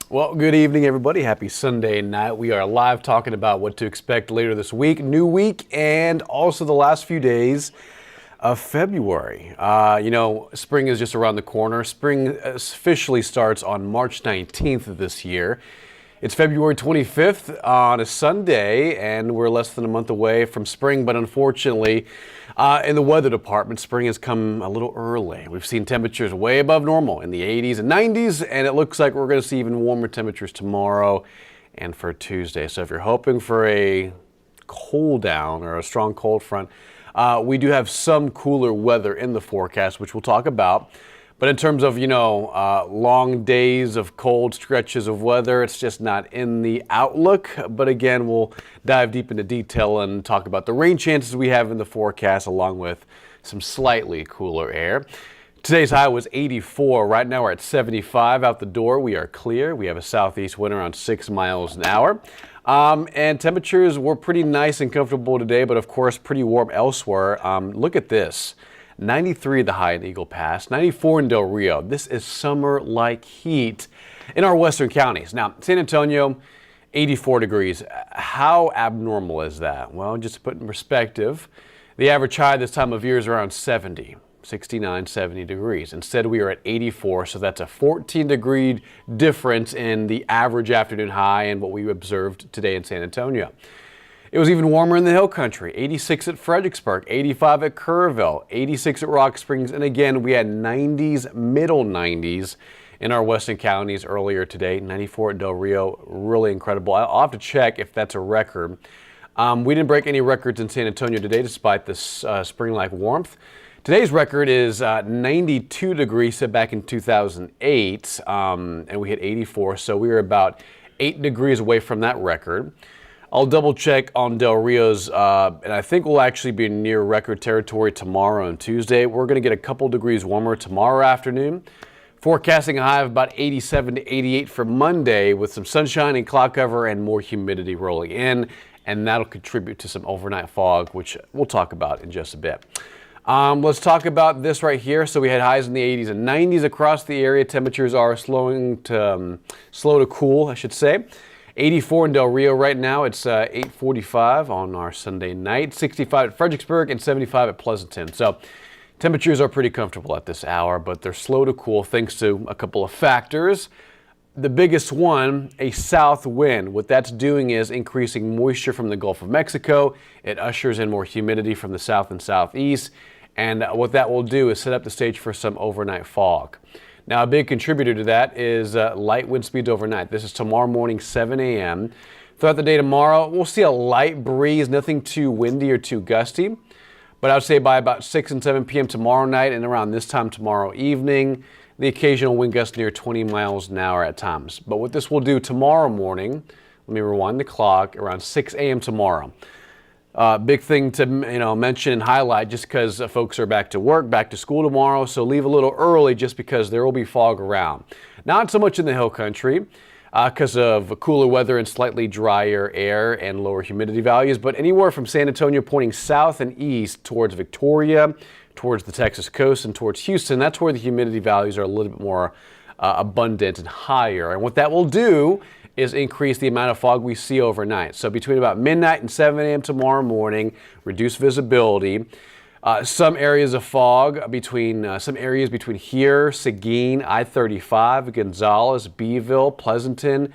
Well, good evening, everybody. Happy Sunday night. We are live talking about what to expect later this week, new week, and also the last few days of February. Spring is just around the corner. Spring officially starts on March 19th of this year. It's February 25th on a Sunday, and we're less than a month away from spring, but unfortunately, in the weather department, spring has come a little early. We've seen temperatures way above normal in the 80s and 90s, and it looks like we're going to see even warmer temperatures tomorrow and for Tuesday. So if you're hoping for a cool down or a strong cold front, we do have some cooler weather in the forecast, which we'll talk about. But in terms of, long days of cold stretches of weather, it's just not in the outlook. But again, we'll dive deep into detail and talk about the rain chances we have in the forecast, along with some slightly cooler air. Today's high was 84. Right now we're at 75 out the door. We are clear. We have a southeast wind around 6 miles an hour. And temperatures were pretty nice and comfortable today, but of course pretty warm elsewhere. Look at this. 93 the high in Eagle Pass, 94 in Del Rio. This is summer-like heat in our western counties. Now, San Antonio, 84 degrees. How abnormal is that? Well, just to put in perspective, the average high this time of year is around 70, 69, 70 degrees. Instead, we are at 84, so that's a 14-degree difference in the average afternoon high and what we observed today in San Antonio. It was even warmer in the Hill Country, 86 at Fredericksburg, 85 at Kerrville, 86 at Rock Springs, and again, we had 90s, middle 90s in our western counties earlier today, 94 at Del Rio, really incredible. I'll have to check if that's a record. We didn't break any records in San Antonio today despite this spring-like warmth. Today's record is 92 degrees set back in 2008, and we hit 84, so we were about 8 degrees away from that record. I'll double check on Del Rio's, and I think we'll actually be near record territory tomorrow and Tuesday. We're going to get a couple degrees warmer tomorrow afternoon. Forecasting a high of about 87 to 88 for Monday with some sunshine and cloud cover and more humidity rolling in, and that'll contribute to some overnight fog, which we'll talk about in just a bit. Let's talk about this right here. So we had highs in the 80s and 90s across the area. Temperatures are slow to cool, I should say. 84 in Del Rio right now. It's 8:45 on our Sunday night. 65 at Fredericksburg and 75 at Pleasanton. So temperatures are pretty comfortable at this hour, but they're slow to cool thanks to a couple of factors. The biggest one, a south wind. What that's doing is increasing moisture from the Gulf of Mexico. It ushers in more humidity from the south and southeast. And what that will do is set up the stage for some overnight fog. Now, a big contributor to that is light wind speeds overnight. This is tomorrow morning, 7 a.m. Throughout the day tomorrow, we'll see a light breeze, nothing too windy or too gusty. But I would say by about 6 and 7 p.m. tomorrow night and around this time tomorrow evening, the occasional wind gust near 20 miles an hour at times. But what this will do tomorrow morning, let me rewind the clock, around 6 a.m. tomorrow. Big thing to mention and highlight just because folks are back to work, back to school tomorrow, so leave a little early just because there will be fog around. Not so much in the Hill Country because of cooler weather and slightly drier air and lower humidity values, but anywhere from San Antonio pointing south and east towards Victoria, towards the Texas coast, and towards Houston, that's where the humidity values are a little bit more abundant and higher. And what that will do is increase the amount of fog we see overnight. So between about midnight and 7 a.m. tomorrow morning, reduce visibility. Some areas of fog between here, Seguin, I-35, Gonzales, Beeville, Pleasanton,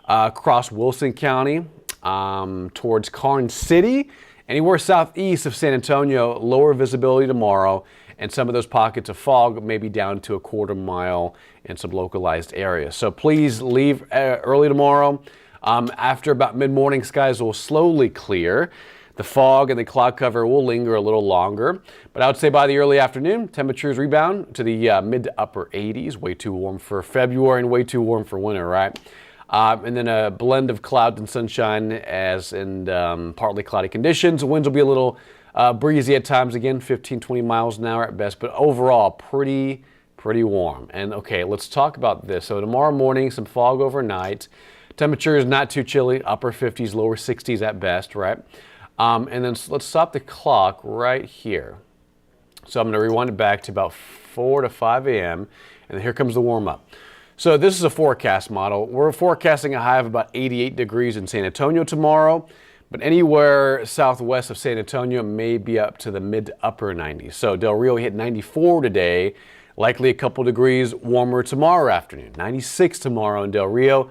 across Wilson County, towards Karnes City. Anywhere southeast of San Antonio, lower visibility tomorrow, and some of those pockets of fog may be down to a quarter mile in some localized areas. So please leave early tomorrow. After about mid-morning, skies will slowly clear. The fog and the cloud cover will linger a little longer, but I would say by the early afternoon, temperatures rebound to the mid to upper 80s. Way too warm for February and way too warm for winter, right? And then a blend of clouds and sunshine as in partly cloudy conditions. Winds will be a little breezy at times, again, 15, 20 miles an hour at best, but overall pretty warm. And okay, let's talk about this. So tomorrow morning, some fog overnight. Temperature is not too chilly, upper 50s, lower 60s at best, right? And then let's stop the clock right here. So I'm going to rewind it back to about 4 to 5 a.m. and here comes the warm up. So this is a forecast model. We're forecasting a high of about 88 degrees in San Antonio tomorrow, but anywhere southwest of San Antonio may be up to the mid to upper 90s. So Del Rio hit 94 today, likely a couple degrees warmer tomorrow afternoon. 96 tomorrow in Del Rio.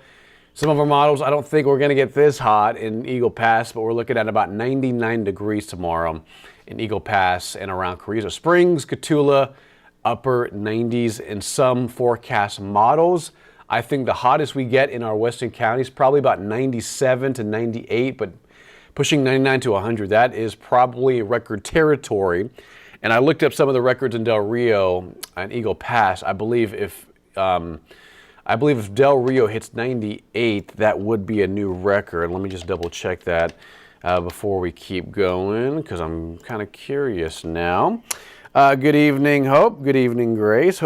Some of our models, I don't think we're going to get this hot in Eagle Pass, but we're looking at about 99 degrees tomorrow in Eagle Pass and around Carrizo Springs, Cotulla, upper 90s in some forecast models. I think the hottest we get in our western counties probably about 97 to 98, but pushing 99 to 100, that is probably record territory. And I looked up some of the records in Del Rio and Eagle Pass. I believe if Del Rio hits 98, that would be a new record. Let me just double check that before we keep going, because I'm kind of curious now. Good evening, Hope. Good evening, Grace.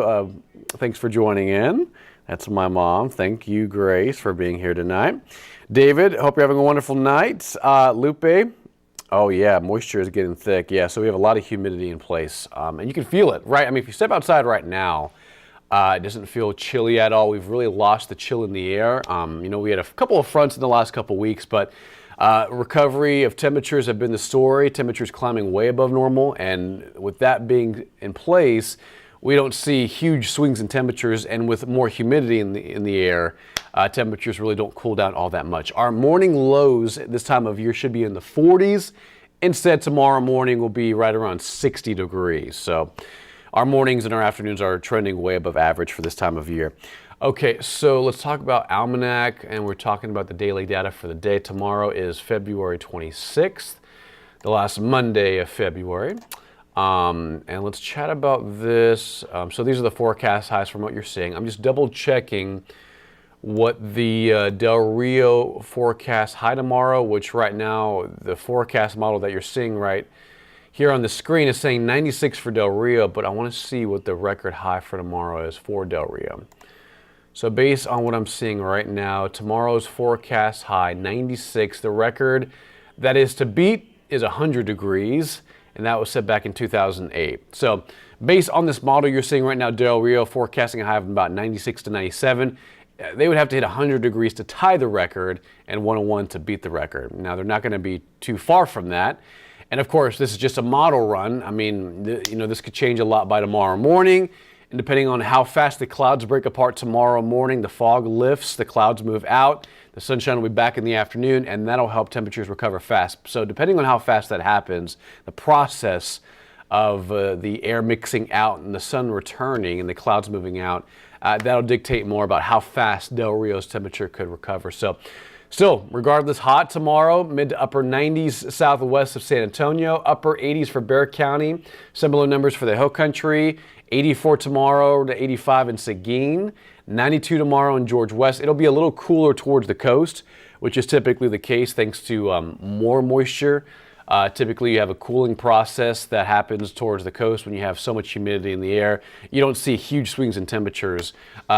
Thanks for joining in. That's my mom. Thank you, Grace, for being here tonight. David, hope you're having a wonderful night. Lupe, oh yeah, moisture is getting thick. Yeah, so we have a lot of humidity in place, and you can feel it, right? I mean, if you step outside right now, it doesn't feel chilly at all. We've really lost the chill in the air. We had a couple of fronts in the last couple of weeks, but recovery of temperatures have been the story. Temperatures climbing way above normal, and with that being in place, we don't see huge swings in temperatures, and with more humidity in the air, temperatures really don't cool down all that much. Our morning lows at this time of year should be in the 40s. Instead, tomorrow morning will be right around 60 degrees. So our mornings and our afternoons are trending way above average for this time of year. Okay, so let's talk about Almanac, and we're talking about the daily data for the day. Tomorrow is February 26th, the last Monday of February. And let's chat about this. So these are the forecast highs from what you're seeing. I'm just double checking what the Del Rio forecast high tomorrow, which right now the forecast model that you're seeing right here on the screen is saying 96 for Del Rio, but I want to see what the record high for tomorrow is for Del Rio. So based on what I'm seeing right now, tomorrow's forecast high, 96. The record that is to beat is 100 degrees, and that was set back in 2008. So based on this model you're seeing right now, Del Rio forecasting a high of about 96 to 97. They would have to hit 100 degrees to tie the record and 101 to beat the record. Now, they're not going to be too far from that. And of course, this is just a model run. I mean, this could change a lot by tomorrow morning. And depending on how fast the clouds break apart tomorrow morning, the fog lifts, the clouds move out, the sunshine will be back in the afternoon, and that'll help temperatures recover fast. So depending on how fast that happens, the process of the air mixing out and the sun returning and the clouds moving out, that'll dictate more about how fast Del Rio's temperature could recover. So still, regardless, hot tomorrow, mid to upper 90s southwest of San Antonio, upper 80s for Bexar County, similar numbers for the Hill Country, 84 tomorrow to 85 in Seguin, 92 tomorrow in George West. It'll be a little cooler towards the coast, which is typically the case thanks to more moisture. Typically, you have a cooling process that happens towards the coast when you have so much humidity in the air. You don't see huge swings in temperatures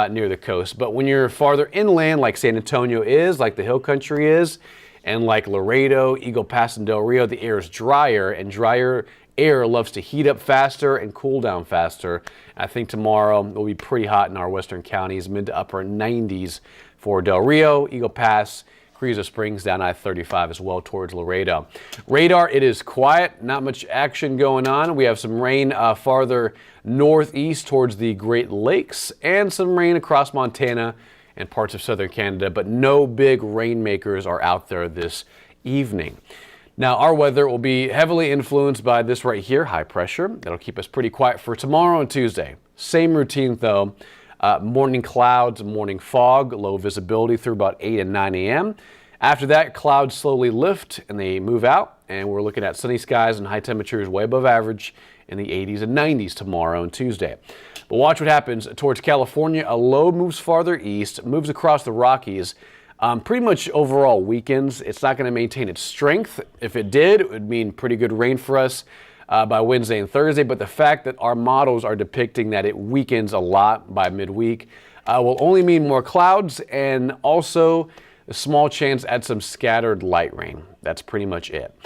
near the coast. But when you're farther inland, like San Antonio is, like the Hill Country is, and like Laredo, Eagle Pass, and Del Rio, the air is drier, and drier air loves to heat up faster and cool down faster. I think tomorrow will be pretty hot in our western counties, mid to upper 90s for Del Rio, Eagle Pass, Carrizo Springs, down I-35 as well towards Laredo. Radar, it is quiet, not much action going on. We have some rain farther northeast towards the Great Lakes and some rain across Montana and parts of southern Canada, but no big rainmakers are out there this evening. Now, our weather will be heavily influenced by this right here, high pressure. That'll keep us pretty quiet for tomorrow and Tuesday. Same routine though. Morning clouds, morning fog, low visibility through about 8 and 9 a.m. After that, clouds slowly lift and they move out, and we're looking at sunny skies and high temperatures way above average in the 80s and 90s tomorrow and Tuesday. But watch what happens towards California. A low moves farther east, moves across the Rockies. Pretty much overall weakens. It's not going to maintain its strength. If it did, it would mean pretty good rain for us by Wednesday and Thursday. But the fact that our models are depicting that it weakens a lot by midweek will only mean more clouds and also a small chance at some scattered light rain. That's pretty much it.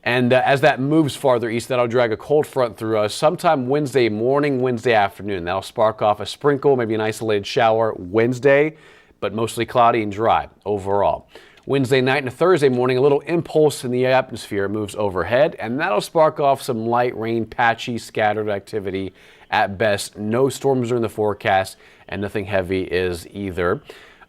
And as that moves farther east, that'll drag a cold front through us sometime Wednesday morning, Wednesday afternoon. That'll spark off a sprinkle, maybe an isolated shower Wednesday, but mostly cloudy and dry overall. Wednesday night and Thursday morning, a little impulse in the atmosphere moves overhead, and that'll spark off some light rain, patchy, scattered activity at best. No storms are in the forecast, and nothing heavy is either.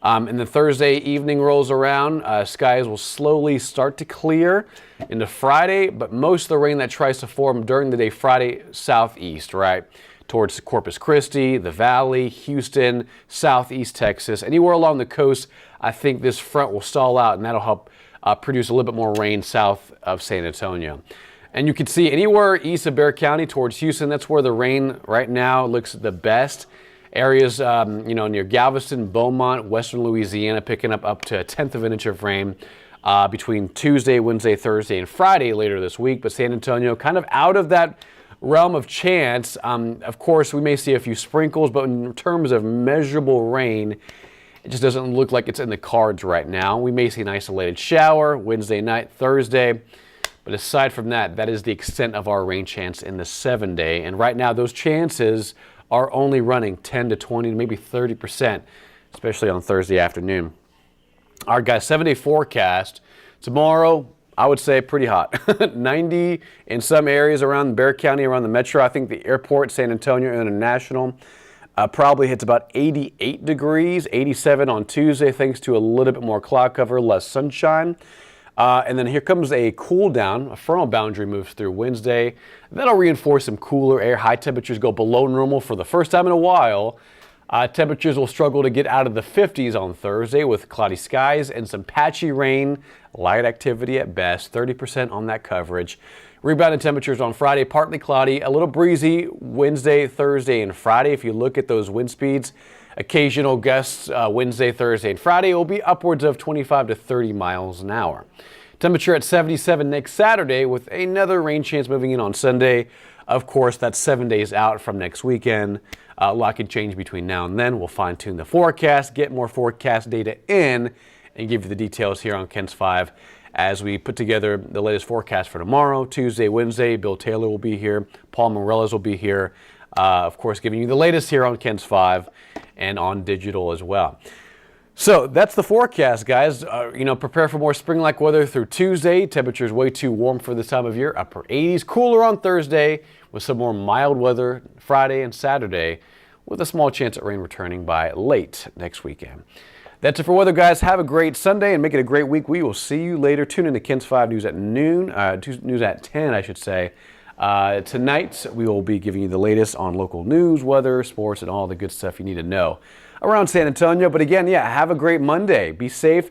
And the Thursday evening rolls around, skies will slowly start to clear into Friday, but most of the rain that tries to form during the day Friday southeast, right, towards Corpus Christi, the Valley, Houston, southeast Texas, anywhere along the coast. I think this front will stall out, and that'll help produce a little bit more rain south of San Antonio. And you can see anywhere east of Bexar County towards Houston, that's where the rain right now looks the best. Areas, near Galveston, Beaumont, western Louisiana, picking up to 1/10 of an inch of rain between Tuesday, Wednesday, Thursday, and Friday later this week. But San Antonio kind of out of that realm of chance. Of course, we may see a few sprinkles, but in terms of measurable rain, it just doesn't look like it's in the cards right now. We may see an isolated shower Wednesday night, Thursday. But aside from that, that is the extent of our rain chance in the 7-day. And right now, those chances are only running 10 to 20, maybe 30%, especially on Thursday afternoon. All right, guys, 7-day forecast. Tomorrow, I would say pretty hot. 90 in some areas around Bexar County, around the metro. I think the airport, San Antonio International, probably hits about 88 degrees, 87 on Tuesday, thanks to a little bit more cloud cover, less sunshine. And then here comes a cool down. A frontal boundary moves through Wednesday. That'll reinforce some cooler air. High temperatures go below normal for the first time in a while. Temperatures will struggle to get out of the 50s on Thursday with cloudy skies and some patchy rain, light activity at best, 30% on that coverage. Rebounding temperatures on Friday, partly cloudy, a little breezy Wednesday, Thursday, and Friday. If you look at those wind speeds, occasional gusts Wednesday, Thursday, and Friday will be upwards of 25 to 30 miles an hour. Temperature at 77 next Saturday with another rain chance moving in on Sunday. Of course, that's 7 days out from next weekend. A lot can change between now and then. We'll fine tune the forecast, get more forecast data in, and give you the details here on Ken's 5 as we put together the latest forecast for tomorrow, Tuesday, Wednesday. Bill Taylor will be here. Paul Morellas will be here. Of course, giving you the latest here on Ken's 5 and on digital as well. So that's the forecast, guys. Prepare for more spring-like weather through Tuesday. Temperatures way too warm for this time of year. Upper 80s, cooler on Thursday with some more mild weather Friday and Saturday with a small chance at rain returning by late next weekend. That's it for weather, guys. Have a great Sunday and make it a great week. We will see you later. Tune in to Ken's 5 News at noon, news at 10, I should say. Tonight, we will be giving you the latest on local news, weather, sports, and all the good stuff you need to know around San Antonio. But again, have a great Monday. Be safe.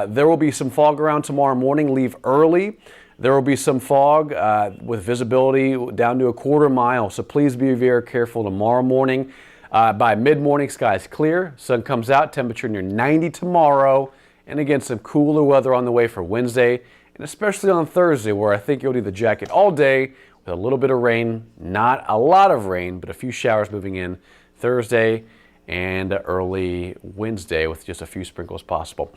There will be some fog around tomorrow morning. Leave early. There will be some fog with visibility down to a quarter mile. So please be very careful tomorrow morning. By mid-morning, skies clear. Sun comes out. Temperature near 90 tomorrow. And again, some cooler weather on the way for Wednesday. And especially on Thursday, where I think you'll need the jacket all day with a little bit of rain. Not a lot of rain, but a few showers moving in Thursday and early Wednesday with just a few sprinkles possible.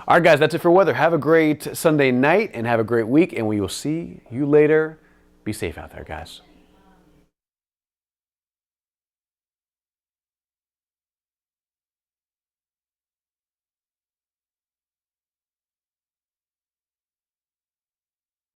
All right, guys, that's it for weather. Have a great Sunday night and have a great week, and we will see you later. Be safe out there, guys.